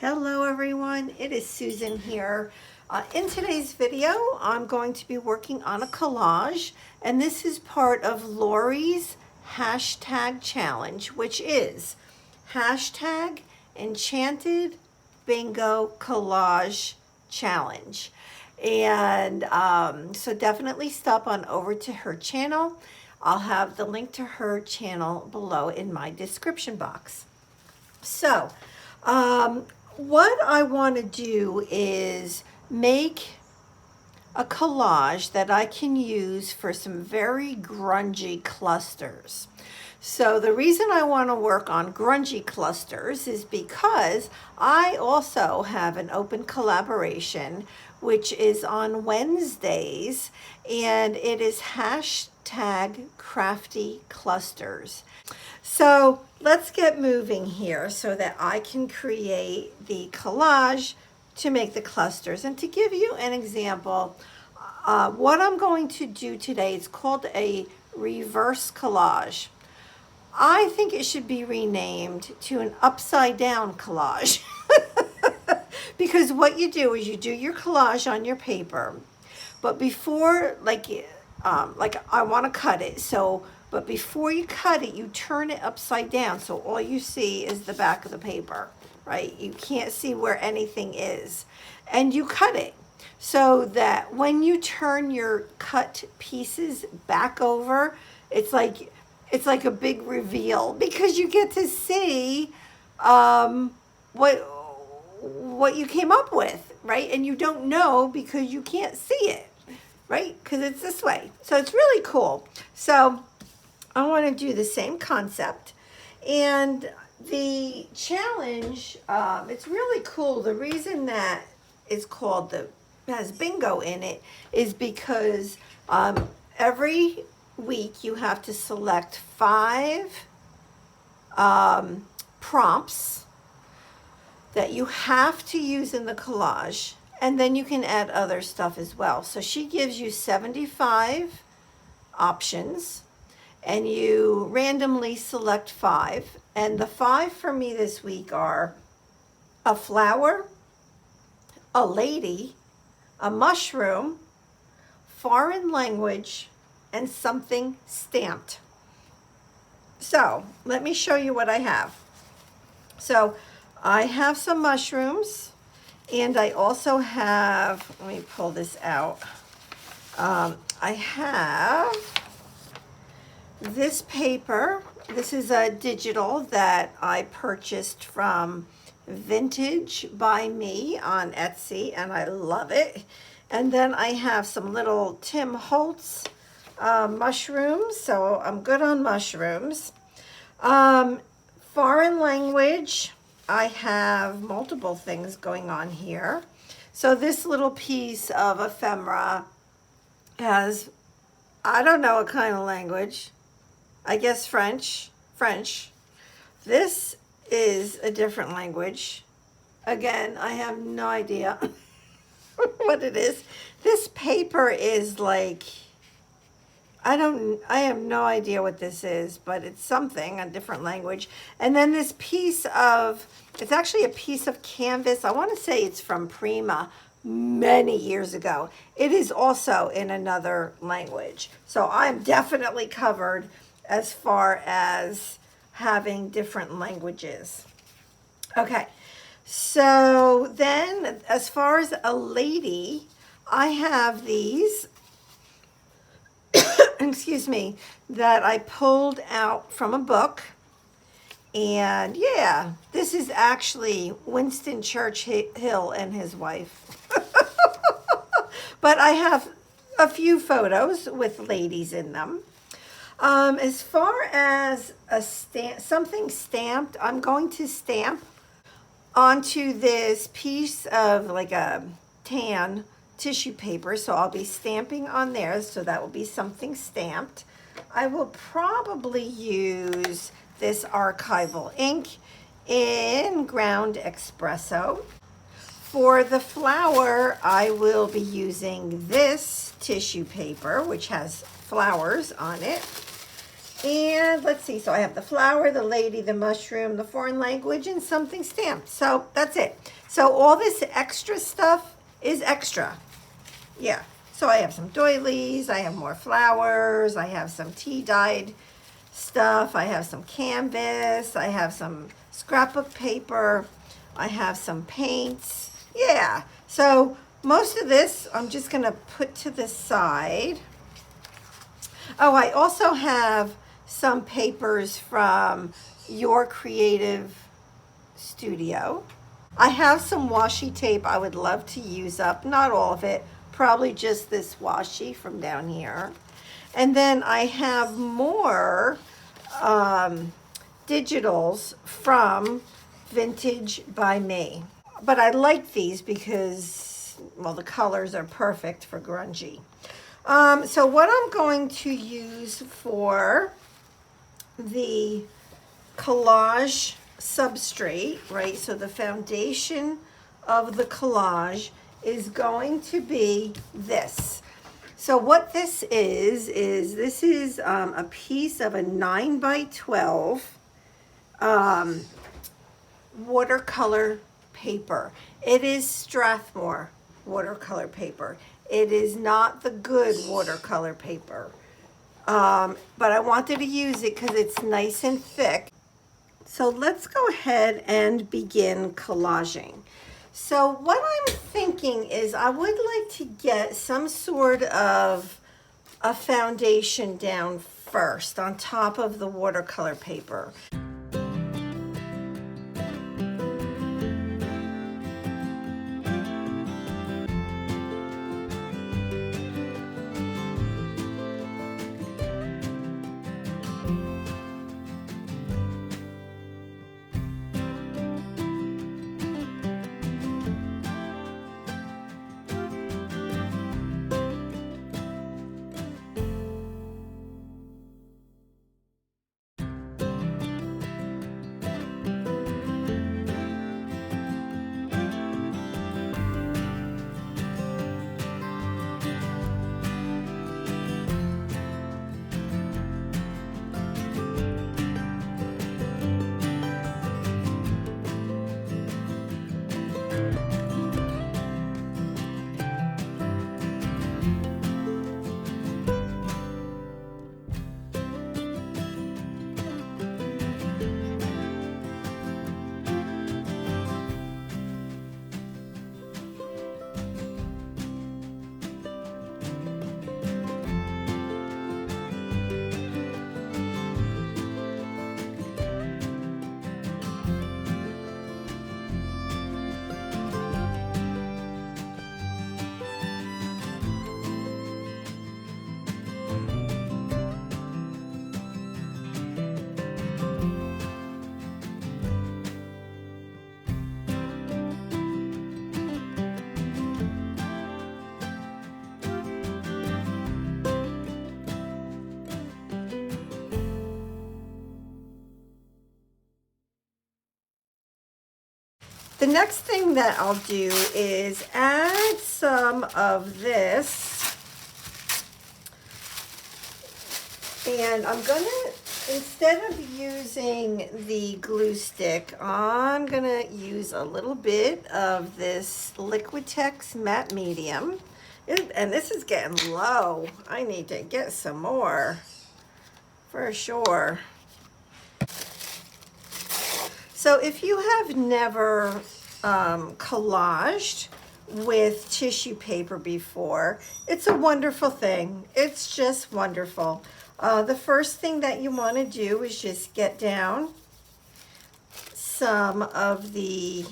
Hello everyone, it is Susan here. In today's video, I'm going to be working on a collage, and this is part of Lorie's hashtag challenge, which is hashtag Enchanted Bingo Collage Challenge. And so definitely stop on over to her channel. I'll have the link to her channel below in my description box. So, what I want to do is make a collage that I can use for some very grungy clusters. So the reason I want to work on grungy clusters is because I also have an open collaboration which is on Wednesdays, and it is hashtag crafty clusters. So let's get moving here so that I can create the collage to make the clusters. And to give you an example, what I'm going to do today is called a reverse collage. I think it should be renamed to an upside down collage. Because what you do is you do your collage on your paper, but before, like I want to cut it, but before you cut it, you turn it upside down, so all you see is the back of the paper, right? You can't see where anything is. And you cut it so that when you turn your cut pieces back over, it's like a big reveal, because you get to see what you came up with, right? And you don't know because you can't see it, right? Because it's this way. So it's really cool. So I want to do the same concept. And the challenge, it's really cool. The reason that it's called has bingo in it is because every week you have to select 5 prompts that you have to use in the collage, and then you can add other stuff as well. So she gives you 75 options, and you randomly select 5. And the 5 for me this week are a flower, a lady, a mushroom, foreign language, and something stamped. So let me show you what I have. So I have some mushrooms, and I also have, let me pull this out. I have this paper. This is a digital that I purchased from Vintage by Me on Etsy, and I love it. And then I have some little Tim Holtz mushrooms, so I'm good on mushrooms. Foreign language, I have multiple things going on here. So this little piece of ephemera has, I don't know what kind of language. I guess French. This is a different language. Again, I have no idea what it is. This paper is like, I have no idea what this is, but it's something, a different language. And then this piece of, it's actually a piece of canvas. I want to say it's from Prima many years ago. It is also in another language. So I'm definitely covered as far as having different languages. Okay, so then as far as a lady, I have these excuse me, that I pulled out from a book. And yeah, this is actually Winston Churchill and his wife. But I have a few photos with ladies in them. As far as something stamped, I'm going to stamp onto this piece of like a tan tissue paper, so I'll be stamping on there, so that will be something stamped. I will probably use this archival ink in ground espresso. For the flower, I will be using this tissue paper, which has flowers on it. And let's see, so I have the flower, the lady, the mushroom, the foreign language, and something stamped. So that's it. So all this extra stuff is extra. Yeah. So I have some doilies, I have more flowers, I have some tea dyed stuff, I have some canvas, I have some scrapbook paper, I have some paints. Yeah. So most of this I'm just going to put to the side. Oh, I also have some papers from Your Creative Studio. I have some washi tape I would love to use up, not all of it, probably just this washi from down here. And then I have more digitals from Vintage by Me. But I like these because, well, the colors are perfect for grungy. So what I'm going to use for the collage substrate, right? So the foundation of the collage is going to be this. So what this is a piece of a 9 by 12 watercolor paper. It is Strathmore watercolor paper. It is not the good watercolor paper. But I wanted to use it because it's nice and thick. So let's go ahead and begin collaging. So what I'm thinking is I would like to get some sort of a foundation down first on top of the watercolor paper. The next thing that I'll do is add some of this, and I'm gonna, instead of using the glue stick, I'm gonna use a little bit of this Liquitex matte medium. And this is getting low. I need to get some more for sure. So if you have never collaged with tissue paper before, it's a wonderful thing. It's just wonderful. The first thing that you want to do is just get down some of the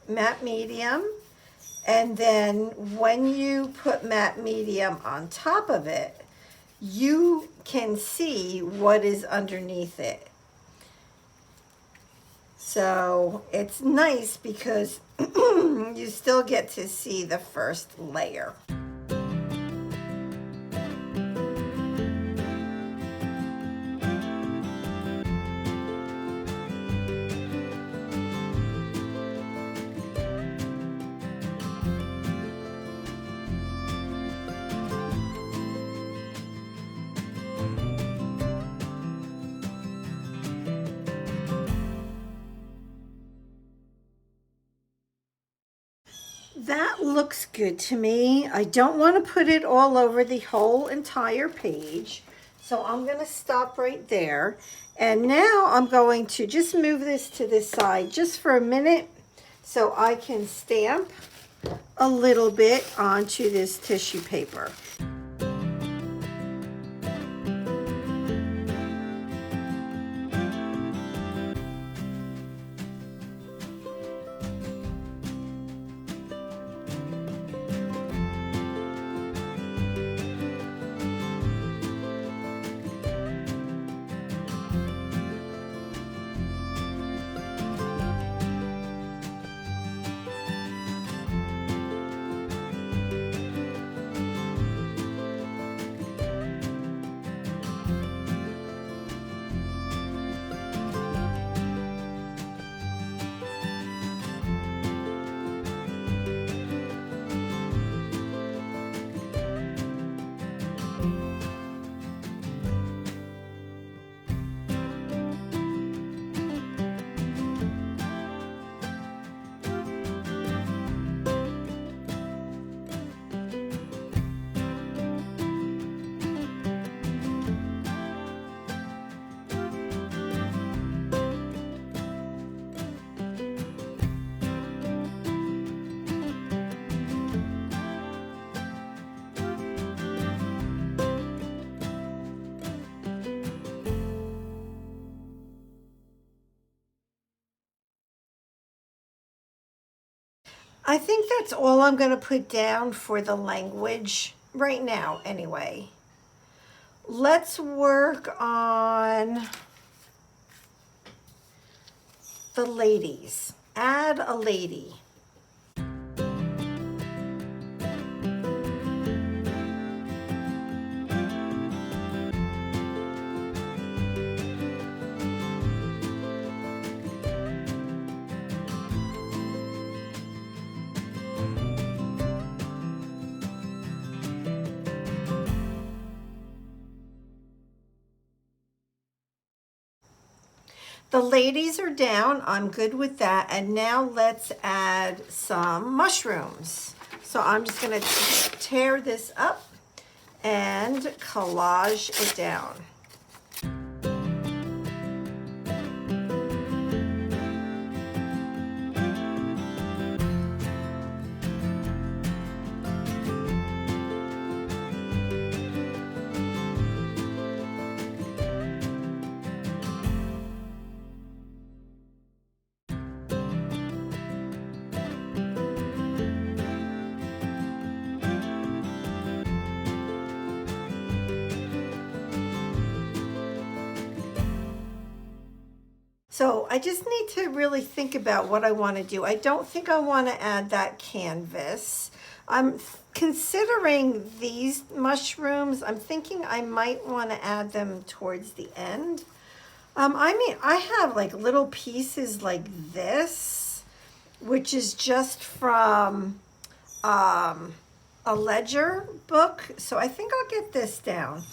matte medium, and then when you put matte medium on top of it, you can see what is underneath it. So it's nice because you still get to see the first layer. That looks good to me. I don't want to put it all over the whole entire page. So I'm going to stop right there. And now I'm going to just move this to this side just for a minute so I can stamp a little bit onto this tissue paper. I think that's all I'm going to put down for the language right now anyway. Let's work on the ladies. Add a lady. The ladies are down. I'm good with that. And now let's add some mushrooms. So I'm just going to tear this up and collage it down. So I just need to really think about what I want to do. I don't think I want to add that canvas. I'm considering these mushrooms. I'm thinking I might want to add them towards the end. I mean, I have like little pieces like this, which is just from a ledger book. So I think I'll get this down.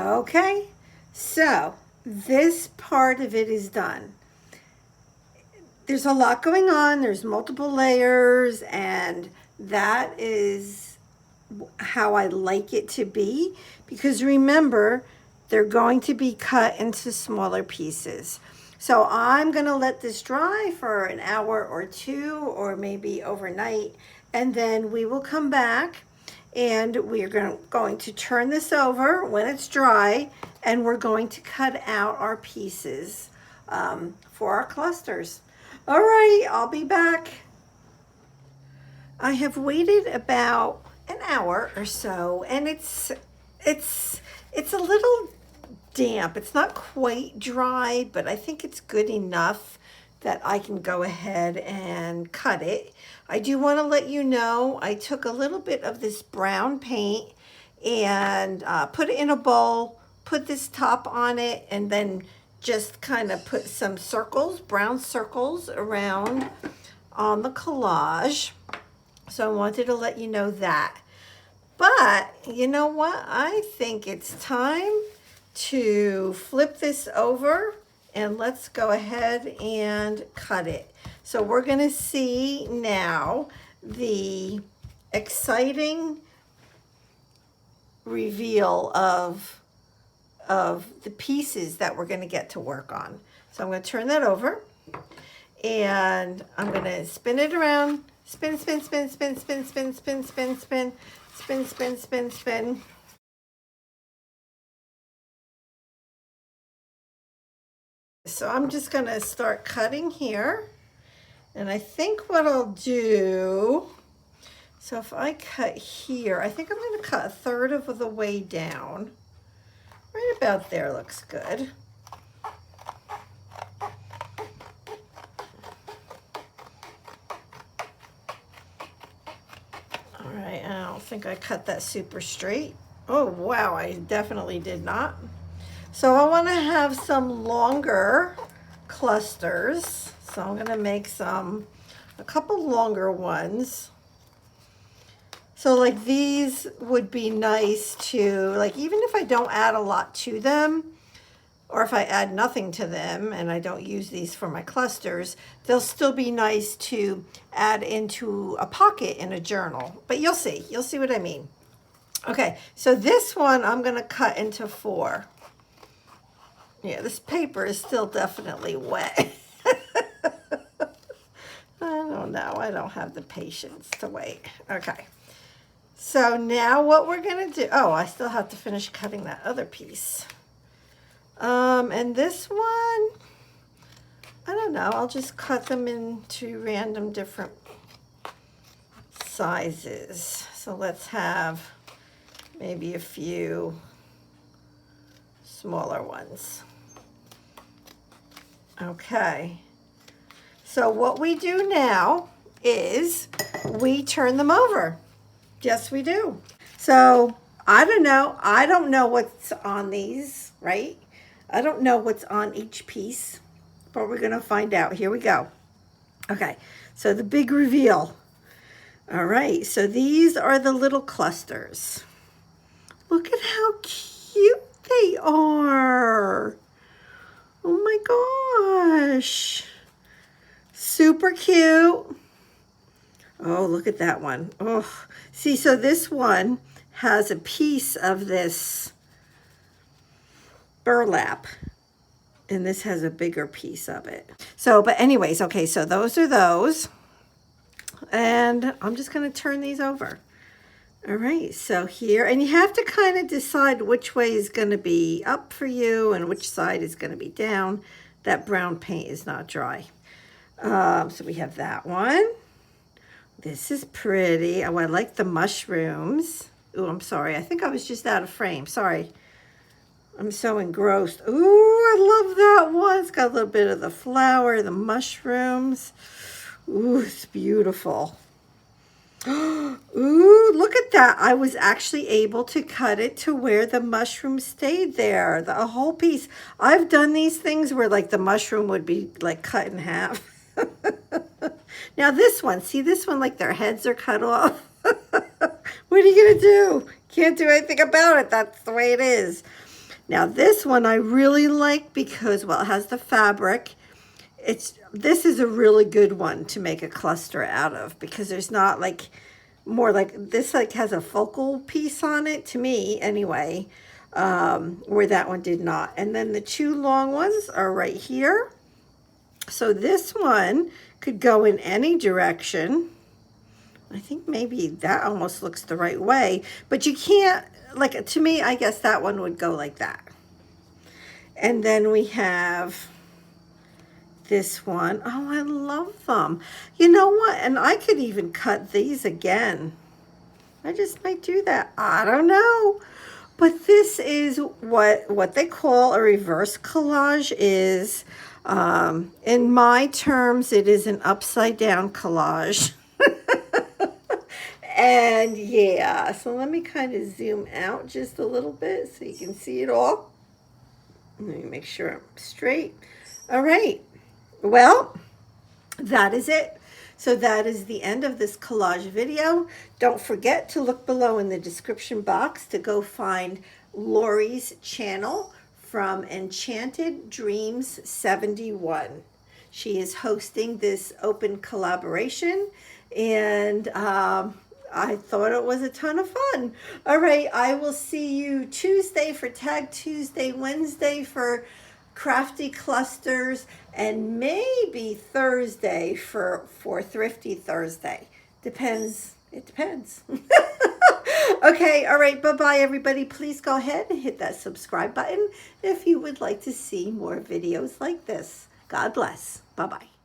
Okay, so this part of it is done. There's a lot going on. There's multiple layers, and that is how I like it to be, because remember, they're going to be cut into smaller pieces. So I'm going to let this dry for an hour or two, or maybe overnight, and then we will come back and we're going to turn this over when it's dry, and we're going to cut out our pieces for our clusters. All right, I'll be back. I have waited about an hour or so, and it's a little damp. It's not quite dry, but I think it's good enough that I can go ahead and cut it. I do want to let you know I took a little bit of this brown paint and put it in a bowl, put this top on it, and then just kind of put some circles, brown circles around on the collage. So I wanted to let you know that. But you know what? I think it's time to flip this over, and let's go ahead and cut it. So we're going to see now the exciting reveal of the pieces that we're going to get to work on. So I'm going to turn that over, and I'm going to spin it around. Spin, spin, spin, spin, spin, spin, spin, spin, spin, spin, spin, spin, spin. So I'm just going to start cutting here. And I think what I'll do, so if I cut here, I think I'm going to cut a third of the way down. Right about there looks good. All right, I don't think I cut that super straight. Oh, wow, I definitely did not. So I want to have some longer clusters. So I'm going to make a couple longer ones. So like these would be nice to, like, even if I don't add a lot to them, or if I add nothing to them and I don't use these for my clusters, they'll still be nice to add into a pocket in a journal. But you'll see what I mean. Okay, so this one I'm going to cut into 4. Yeah, this paper is still definitely wet. I don't know. I don't have the patience to wait. Okay. So now what we're going to do... Oh, I still have to finish cutting that other piece. And this one, I don't know. I'll just cut them into random different sizes. So let's have maybe a few smaller ones. Okay. So what we do now is we turn them over. Yes, we do. So I don't know what's on these, right? I don't know what's on each piece, but we're going to find out. Here we go. Okay, so the big reveal. All right, so these are the little clusters. Look at how cute they are. Oh my gosh. Super cute. Oh, look at that one. Oh, see, so this one has a piece of this burlap, and this has a bigger piece of it. So, but anyways, okay, so those are those. And I'm just going to turn these over. All right, so here, and you have to kind of decide which way is going to be up for you and which side is going to be down. That brown paint is not dry. So we have that one. This is pretty. Oh, I like the mushrooms. Oh, I'm sorry. I think I was just out of frame. Sorry. I'm so engrossed. Ooh, I love that one. It's got a little bit of the flower, the mushrooms. Ooh, it's beautiful. Ooh, look at that. I was actually able to cut it to where the mushroom stayed there. A whole piece. I've done these things where like the mushroom would be like cut in half. Now this one, see this one, like their heads are cut off. What are you going to do? Can't do anything about it. That's the way it is. Now this one I really like because, well, it has the fabric. This is a really good one to make a cluster out of because there's not like more like this like has a focal piece on it to me anyway, where that one did not. And then the two long ones are right here. So this one could go in any direction. I think maybe that almost looks the right way, but you can't, like, to me, I guess that one would go like that. And then we have this one. Oh, I love them. You know what? And I could even cut these again. I just might do that. I don't know. But this is what they call a reverse collage is. In my terms, it is an upside down collage. And yeah, so let me kind of zoom out just a little bit so you can see it all. Let me make sure I'm straight. All right. Well, that is it. So that is the end of this collage video. Don't forget to look below in the description box to go find Lorie's channel from Enchanted Dreams 71. She is hosting this open collaboration, and I thought it was a ton of fun. All right, I will see you Tuesday for Tag Tuesday, Wednesday for Crafty Clusters, and maybe Thursday for Thrifty Thursday. Depends. It depends. Okay, all right, bye-bye, everybody. Please go ahead and hit that subscribe button if you would like to see more videos like this. God bless. Bye-bye.